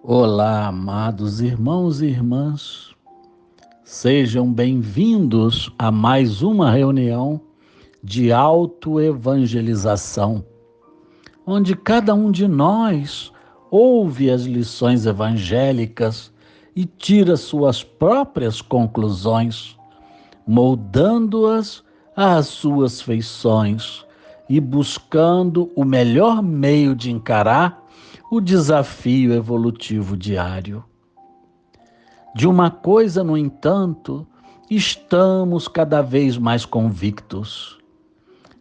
Olá, amados irmãos e irmãs, sejam bem-vindos a mais uma reunião de autoevangelização, onde cada um de nós ouve as lições evangélicas e tira suas próprias conclusões, moldando-as às suas feições e buscando o melhor meio de encarar o desafio evolutivo diário. De uma coisa, no entanto, estamos cada vez mais convictos: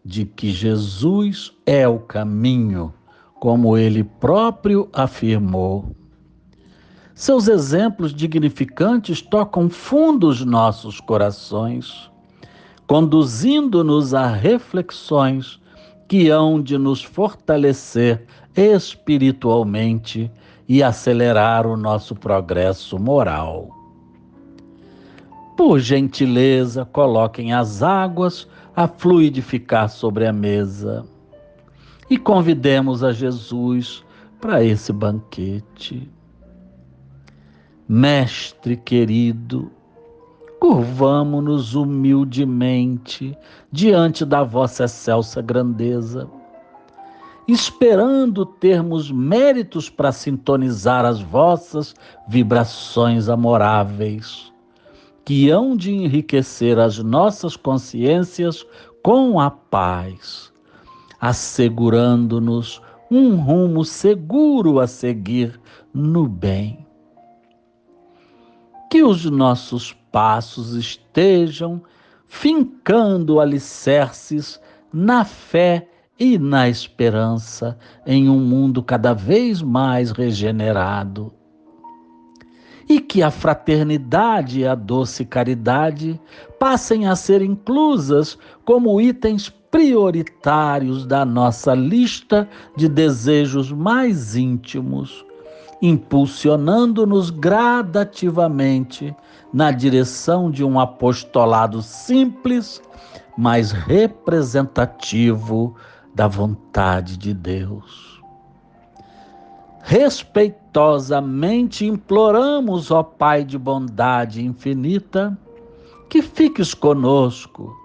de que Jesus é o caminho, como ele próprio afirmou. Seus exemplos dignificantes tocam fundo os nossos corações, conduzindo-nos a reflexões que hão de nos fortalecer espiritualmente e acelerar o nosso progresso moral. Por gentileza, coloquem as águas a fluidificar sobre a mesa e convidemos a Jesus para esse banquete. Mestre querido, curvamo-nos humildemente diante da vossa excelsa grandeza, esperando termos méritos para sintonizar as vossas vibrações amoráveis, que hão de enriquecer as nossas consciências com a paz, assegurando-nos um rumo seguro a seguir no bem. Que os nossos passos estejam fincando alicerces na fé e na esperança em um mundo cada vez mais regenerado. E que a fraternidade e a doce caridade passem a ser inclusas como itens prioritários da nossa lista de desejos mais íntimos, impulsionando-nos gradativamente na direção de um apostolado simples, mas representativo da vontade de Deus. Respeitosamente imploramos, ó Pai de bondade infinita, que fiques conosco,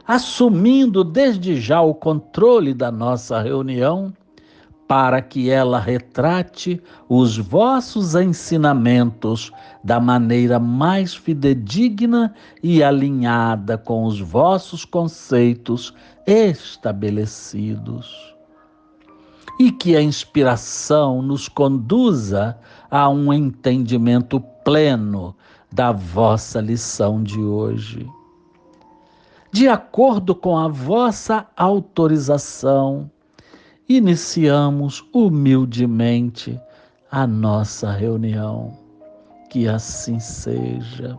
assumindo desde já o controle da nossa reunião, para que ela retrate os vossos ensinamentos da maneira mais fidedigna e alinhada com os vossos conceitos estabelecidos. E que a inspiração nos conduza a um entendimento pleno da vossa lição de hoje. De acordo com a vossa autorização, iniciamos humildemente a nossa reunião. Que assim seja.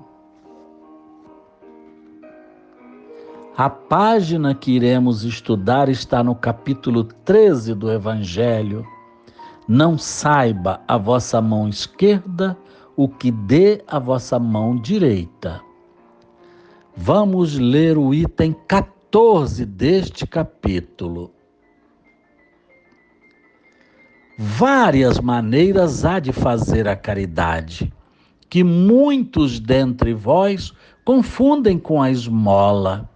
A página que iremos estudar está no capítulo 13 do Evangelho. Não saiba a vossa mão esquerda o que dê a vossa mão direita. Vamos ler o item 14 deste capítulo. Várias maneiras há de fazer a caridade, que muitos dentre vós confundem com a esmola.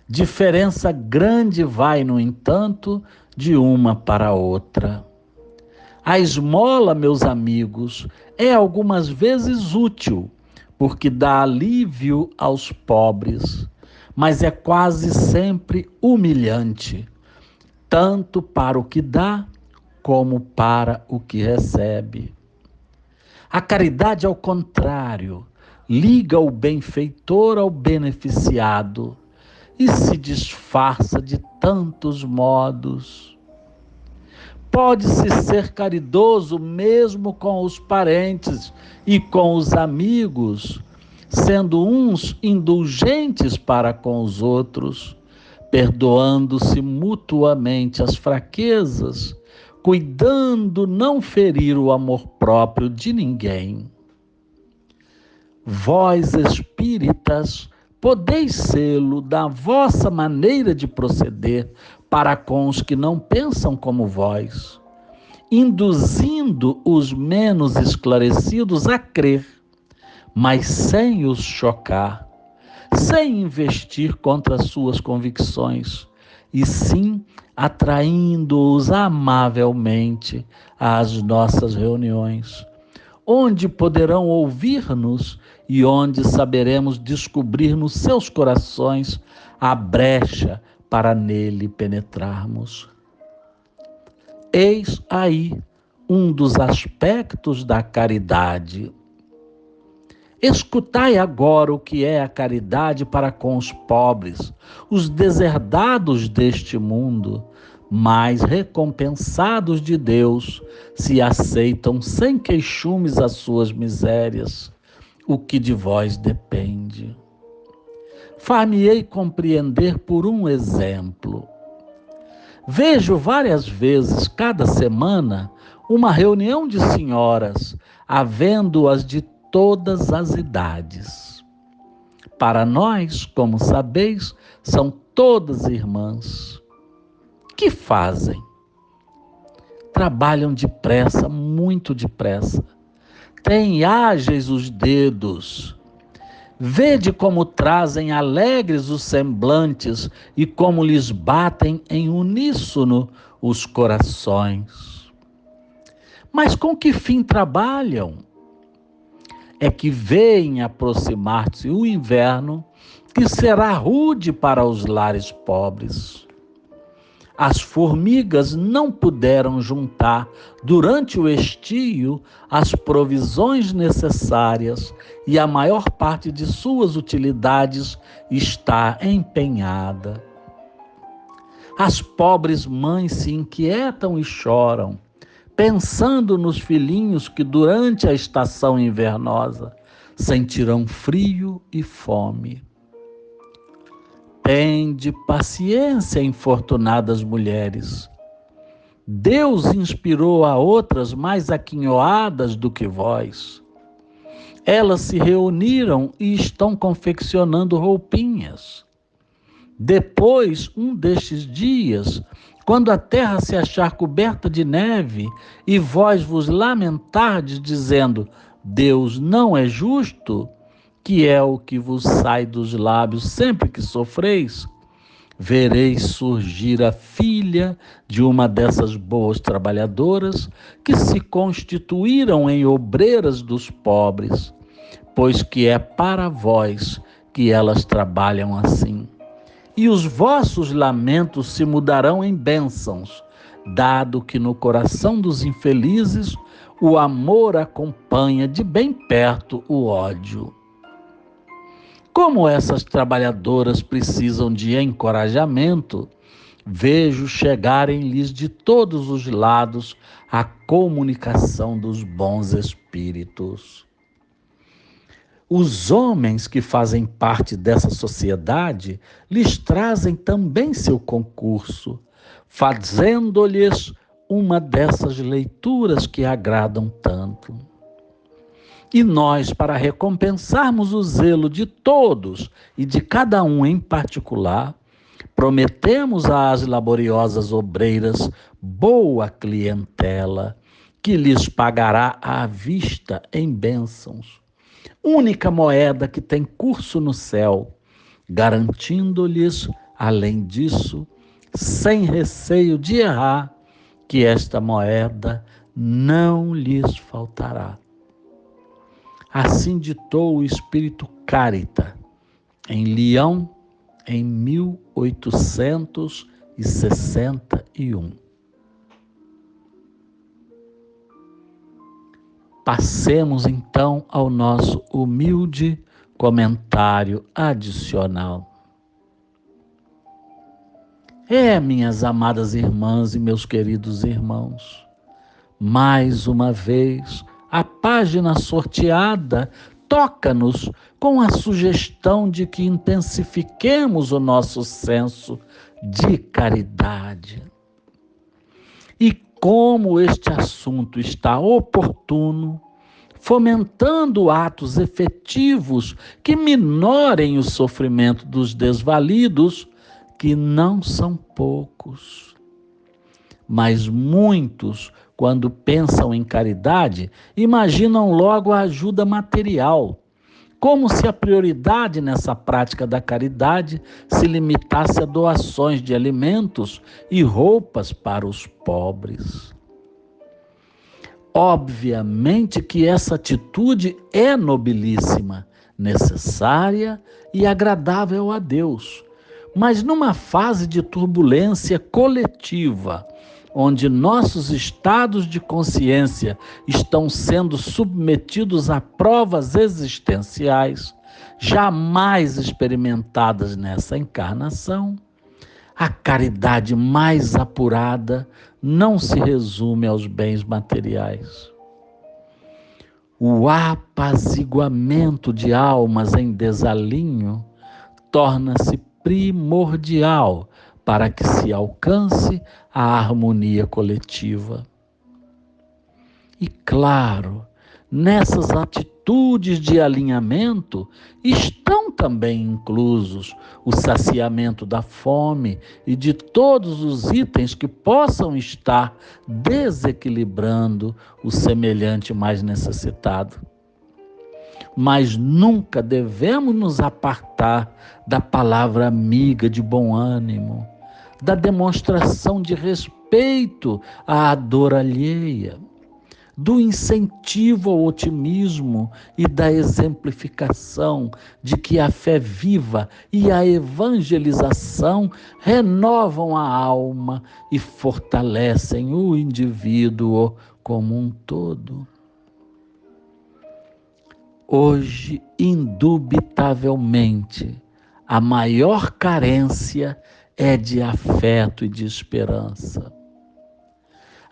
Diferença grande vai, no entanto, de uma para outra. A esmola, meus amigos, é algumas vezes útil, porque dá alívio aos pobres, mas é quase sempre humilhante, tanto para o que dá, como para o que recebe. A caridade, ao contrário, liga o benfeitor ao beneficiado e se disfarça de tantos modos. Pode-se ser caridoso mesmo com os parentes e com os amigos, sendo uns indulgentes para com os outros, perdoando-se mutuamente as fraquezas, cuidando não ferir o amor próprio de ninguém. Vós, espíritas, podeis sê-lo da vossa maneira de proceder para com os que não pensam como vós, induzindo os menos esclarecidos a crer, mas sem os chocar, sem investir contra suas convicções, e sim atraindo-os amavelmente às nossas reuniões, onde poderão ouvir-nos e onde saberemos descobrir nos seus corações a brecha para nele penetrarmos. Eis aí um dos aspectos da caridade. Escutai agora o que é a caridade para com os pobres, os deserdados deste mundo, mas recompensados de Deus, se aceitam sem queixumes as suas misérias, o que de vós depende. Far-me-ei compreender por um exemplo. Vejo várias vezes, cada semana, uma reunião de senhoras, havendo-as de todas as idades. Para nós, como sabeis, são todas irmãs. Que fazem? Trabalham depressa, muito depressa. Têm ágeis os dedos. Vede como trazem alegres os semblantes e como lhes batem em uníssono os corações. Mas com que fim trabalham? É que veem aproximar-se o inverno, que será rude para os lares pobres. As formigas não puderam juntar durante o estio as provisões necessárias e a maior parte de suas utilidades está empenhada. As pobres mães se inquietam e choram, pensando nos filhinhos que durante a estação invernosa sentirão frio e fome. Tende paciência, infortunadas mulheres. Deus inspirou a outras mais aquinhoadas do que vós. Elas se reuniram e estão confeccionando roupinhas. Depois, um destes dias, quando a terra se achar coberta de neve e vós vos lamentardes dizendo: Deus não é justo, que é o que vos sai dos lábios sempre que sofreis, vereis surgir a filha de uma dessas boas trabalhadoras que se constituíram em obreiras dos pobres, pois que é para vós que elas trabalham assim. E os vossos lamentos se mudarão em bênçãos, dado que no coração dos infelizes o amor acompanha de bem perto o ódio. Como essas trabalhadoras precisam de encorajamento, vejo chegarem-lhes de todos os lados a comunicação dos bons espíritos. Os homens que fazem parte dessa sociedade lhes trazem também seu concurso, fazendo-lhes uma dessas leituras que agradam tanto. E nós, para recompensarmos o zelo de todos e de cada um em particular, prometemos às laboriosas obreiras boa clientela, que lhes pagará à vista em bênçãos, única moeda que tem curso no céu, garantindo-lhes, além disso, sem receio de errar, que esta moeda não lhes faltará. Assim ditou o espírito Carita, em Lyon, em 1861. Passemos então ao nosso humilde comentário adicional. Minhas amadas irmãs e meus queridos irmãos, mais uma vez, a página sorteada toca-nos com a sugestão de que intensifiquemos o nosso senso de caridade. E como este assunto está oportuno, fomentando atos efetivos que minorem o sofrimento dos desvalidos, que não são poucos. mas muitos, quando pensam em caridade, imaginam logo a ajuda material, como se a prioridade nessa prática da caridade se limitasse a doações de alimentos e roupas para os pobres. Obviamente que essa atitude é nobilíssima, necessária e agradável a Deus, mas numa fase de turbulência coletiva, onde nossos estados de consciência estão sendo submetidos a provas existenciais jamais experimentadas nessa encarnação, a caridade mais apurada não se resume aos bens materiais. O apaziguamento de almas em desalinho torna-se primordial para que se alcance a harmonia coletiva. E claro, nessas atitudes de alinhamento estão também inclusos o saciamento da fome e de todos os itens que possam estar desequilibrando o semelhante mais necessitado. Mas nunca devemos nos apartar da palavra amiga de bom ânimo, da demonstração de respeito à dor alheia, do incentivo ao otimismo e da exemplificação de que a fé viva e a evangelização renovam a alma e fortalecem o indivíduo como um todo. Hoje, indubitavelmente, a maior carência é de afeto e de esperança.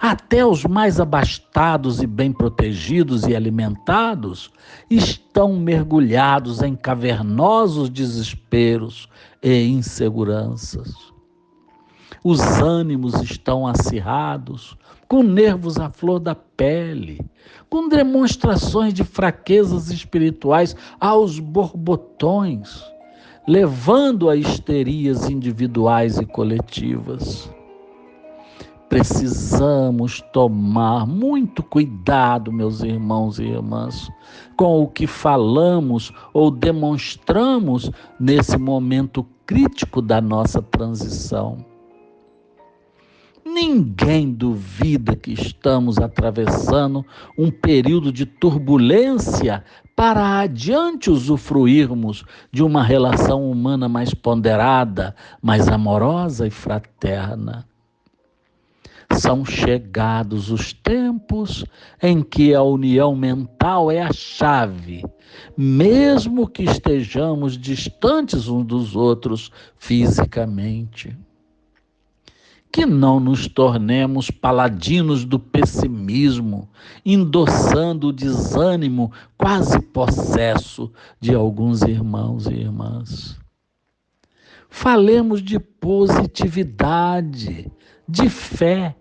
Até os mais abastados e bem protegidos e alimentados estão mergulhados em cavernosos desesperos e inseguranças. Os ânimos estão acirrados, com nervos à flor da pele, com demonstrações de fraquezas espirituais aos borbotões, levando a histerias individuais e coletivas. Precisamos tomar muito cuidado, meus irmãos e irmãs, com o que falamos ou demonstramos nesse momento crítico da nossa transição. Ninguém duvida que estamos atravessando um período de turbulência para adiante usufruirmos de uma relação humana mais ponderada, mais amorosa e fraterna. São chegados os tempos em que a união mental é a chave, mesmo que estejamos distantes uns dos outros fisicamente. Que não nos tornemos paladinos do pessimismo, endossando o desânimo quase possesso de alguns irmãos e irmãs. Falemos de positividade, de fé,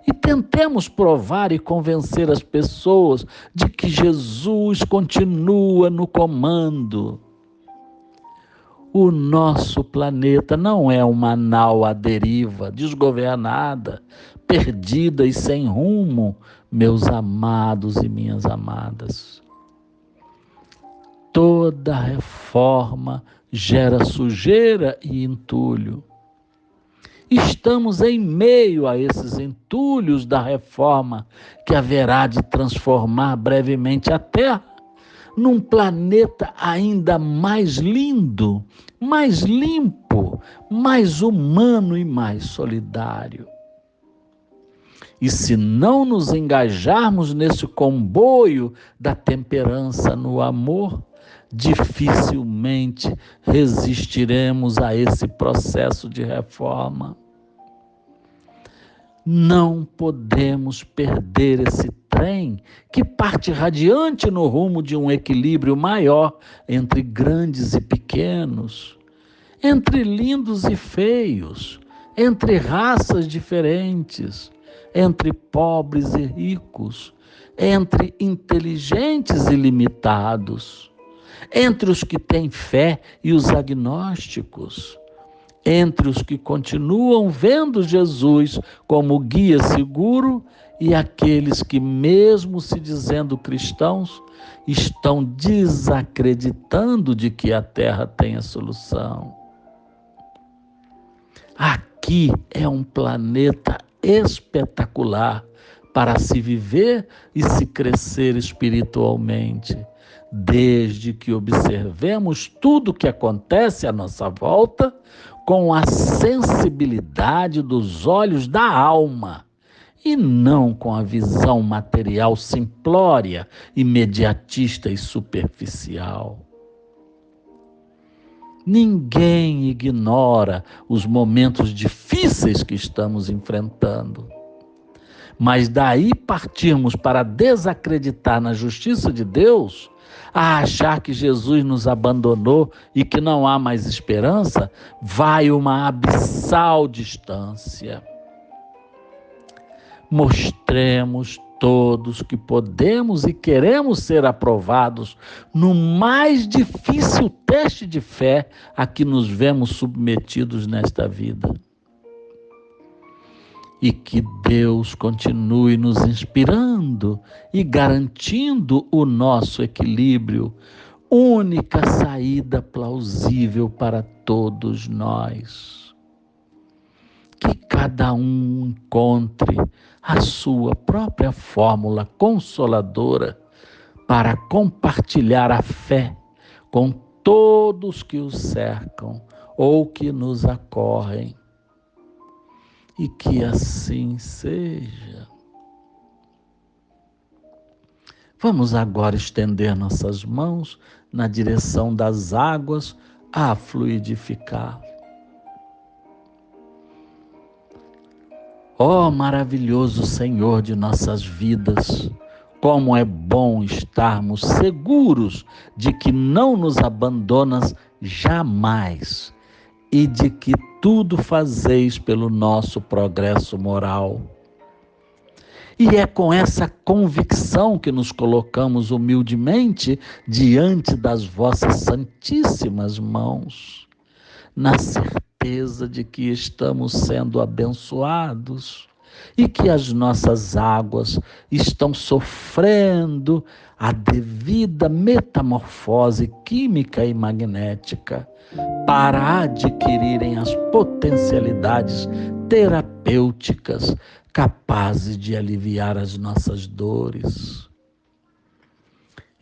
e tentemos provar e convencer as pessoas de que Jesus continua no comando. O nosso planeta não é uma nau à deriva, desgovernada, perdida e sem rumo, meus amados e minhas amadas. Toda reforma gera sujeira e entulho. Estamos em meio a esses entulhos da reforma que haverá de transformar brevemente a Terra num planeta ainda mais lindo, mais limpo, mais humano e mais solidário. E se não nos engajarmos nesse comboio da temperança no amor, dificilmente resistiremos a esse processo de reforma. Não podemos perder esse trem que parte radiante no rumo de um equilíbrio maior entre grandes e pequenos, entre lindos e feios, entre raças diferentes, entre pobres e ricos, entre inteligentes e limitados, entre os que têm fé e os agnósticos, entre os que continuam vendo Jesus como guia seguro e aqueles que, mesmo se dizendo cristãos, estão desacreditando de que a Terra tem a solução. Aqui é um planeta espetacular para se viver e se crescer espiritualmente, desde que observemos tudo o que acontece à nossa volta com a sensibilidade dos olhos da alma e não com a visão material simplória, imediatista e superficial. Ninguém ignora os momentos difíceis que estamos enfrentando. Mas daí partirmos para desacreditar na justiça de Deus, a achar que Jesus nos abandonou e que não há mais esperança, vai uma abissal distância. Mostremos todos que podemos e queremos ser aprovados no mais difícil teste de fé a que nos vemos submetidos nesta vida. E que Deus continue nos inspirando e garantindo o nosso equilíbrio, única saída plausível para todos nós. Que cada um encontre a sua própria fórmula consoladora para compartilhar a fé com todos que o cercam ou que nos acorrem. E que assim seja. Vamos agora estender nossas mãos na direção das águas a fluidificar. Ó maravilhoso Senhor de nossas vidas, como é bom estarmos seguros de que não nos abandonas jamais e de que tudo fazeis pelo nosso progresso moral. E é com essa convicção que nos colocamos humildemente diante das vossas santíssimas mãos, na certeza de que estamos sendo abençoados e que as nossas águas estão sofrendo a devida metamorfose química e magnética para adquirirem as potencialidades terapêuticas capazes de aliviar as nossas dores.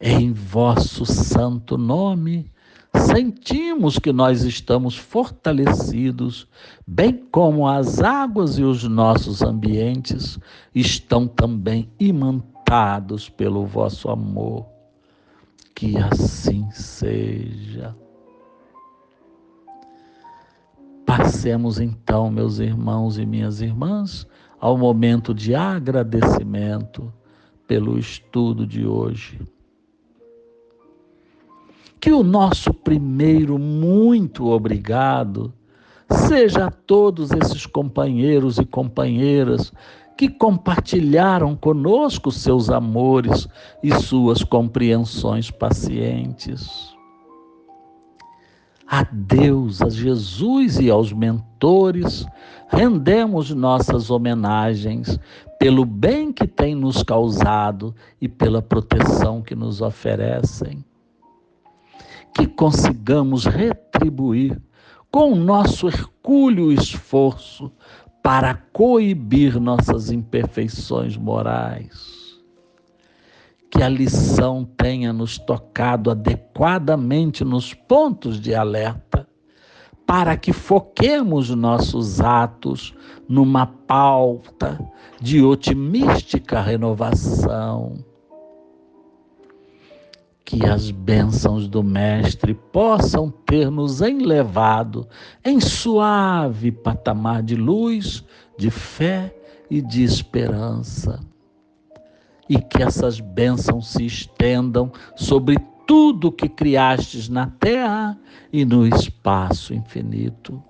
Em vosso santo nome, sentimos que nós estamos fortalecidos, bem como as águas e os nossos ambientes estão também imantados pelo vosso amor. Que assim seja. Passemos então, meus irmãos e minhas irmãs, ao momento de agradecimento pelo estudo de hoje. Que o nosso primeiro muito obrigado seja a todos esses companheiros e companheiras que compartilharam conosco seus amores e suas compreensões pacientes. A Deus, a Jesus e aos mentores, rendemos nossas homenagens pelo bem que têm nos causado e pela proteção que nos oferecem. Que consigamos retribuir com o nosso hercúleo esforço para coibir nossas imperfeições morais. Que a lição tenha nos tocado adequadamente nos pontos de alerta, para que foquemos nossos atos numa pauta de otimística renovação. Que as bênçãos do Mestre possam ter nos enlevado em suave patamar de luz, de fé e de esperança. E que essas bênçãos se estendam sobre tudo que criastes na terra e no espaço infinito.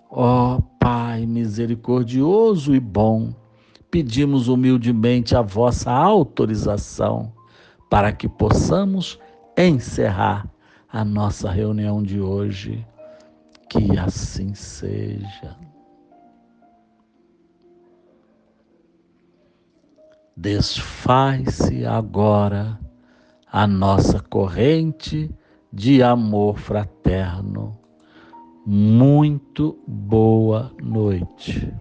Ó Pai misericordioso e bom, pedimos humildemente a vossa autorização para que possamos encerrar a nossa reunião de hoje. Que assim seja. Desfaz-se agora a nossa corrente de amor fraterno. Muito boa noite.